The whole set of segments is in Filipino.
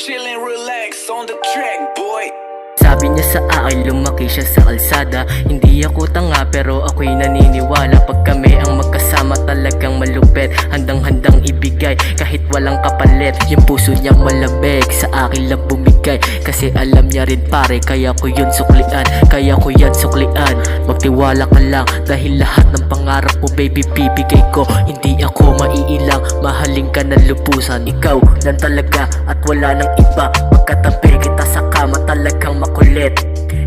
chillin', relax on the track, boy. Sabi niya sa akin lumaki siya sa kalsada. Hindi ako tanga pero ako'y naniniwala. Pag kami ang magkasama talagang malupit. Handang-handang ibigay kahit walang kapalit. Yung puso niyang malamig sa akin lang bumigay. Kasi alam niya rin pare kaya ko yun suklian. Kaya ko yan suklian. Magtiwala ka lang dahil lahat ng pangarap mo baby bibigay ko. Hindi ako maiilang, mahalin ka ng lubusan. Ikaw lang talaga at wala nang iba. Pagkatabi kita sa kama talagang makulit.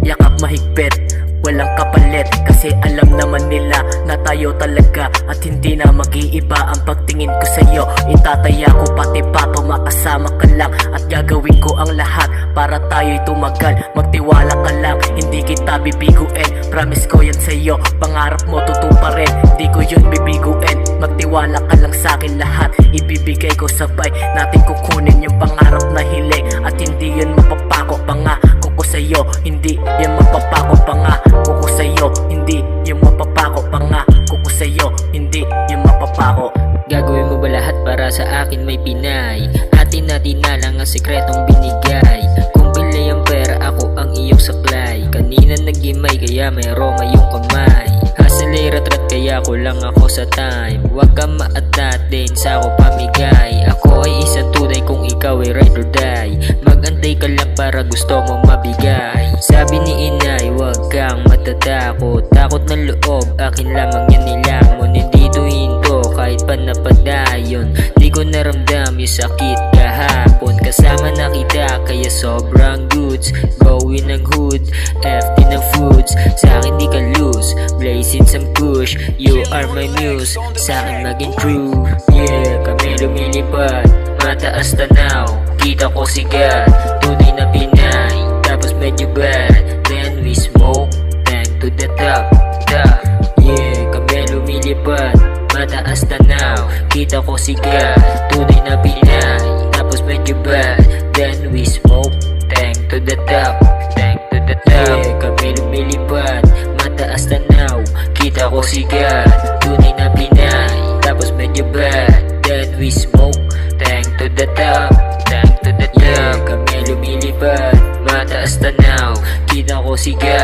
Yakap mahigpit, walang kapalit. Kasi alam naman nila na tayo talaga at hindi na mag-iiba ang pagtingin ko sa'yo. Itataya ko pati pato, makasama ka lang. At gagawin ko ang lahat para tayo'y tumagal. Magtiwala ka lang, hindi kita bibiguin. Promise ko yan sa'yo, pangarap mo tutuparin. Hindi ko yun bibiguin. Magtiwala ka lang sa'kin, lahat ibibigay ko sabay. Natin kukunin yung pangarap na hiling. At hindi yun mapapako pa nga ko sa'yo, hindi yan mapapako pa nga ko sa'yo, hindi yan mapapako pa nga ko sa'yo, hindi yan mapapako. Gagawin mo ba lahat para sa akin may Pinay? Atin natin na lang ang sikretong binigay. Kung bilay ang pera ako ang iyong saklay. Kanina nagimay kaya may aroma yung kamay. Hasalay ratrat kaya kulang ako sa time. Huwag kang maatatin sa ako pamigay. Ako ay isang tunay kung ikaw ay ride or die. Magantay ka lang para gusto mo mabigay. Sabi ni inay huwag kang matatakot. Takot ng loob akin lamang yan nilamon. Hindi hinto kahit pa napadayon. Di ko naramdam yung sakit kahapon. Kasama na kita kaya sobrang goods. Going ng hood, FT ng foods. Sa akin di ka lose, blazing some push. You are my muse, sa akin maging true. Yeah, kami lumilipad, mataas tanaw. Kita ko sigat, tunay na Pinay. Tapos medyo bad, then we smoke, tank to the top, top. Yeah, kami lumilipad, mataas tanaw. Kita ko sigat, tunay na Pinay. Tapos medyo bad, then we smoke, tank to the top, tank to the top. Yeah, kami lumilipad, mataas tanaw. Kita ko sigat, tunay na Pinay. Tapos medyo bad, then we smoke, tank to the top, tank to the top. Yeah, kami lumilipad, mataas tanaw. Kita ko sigat.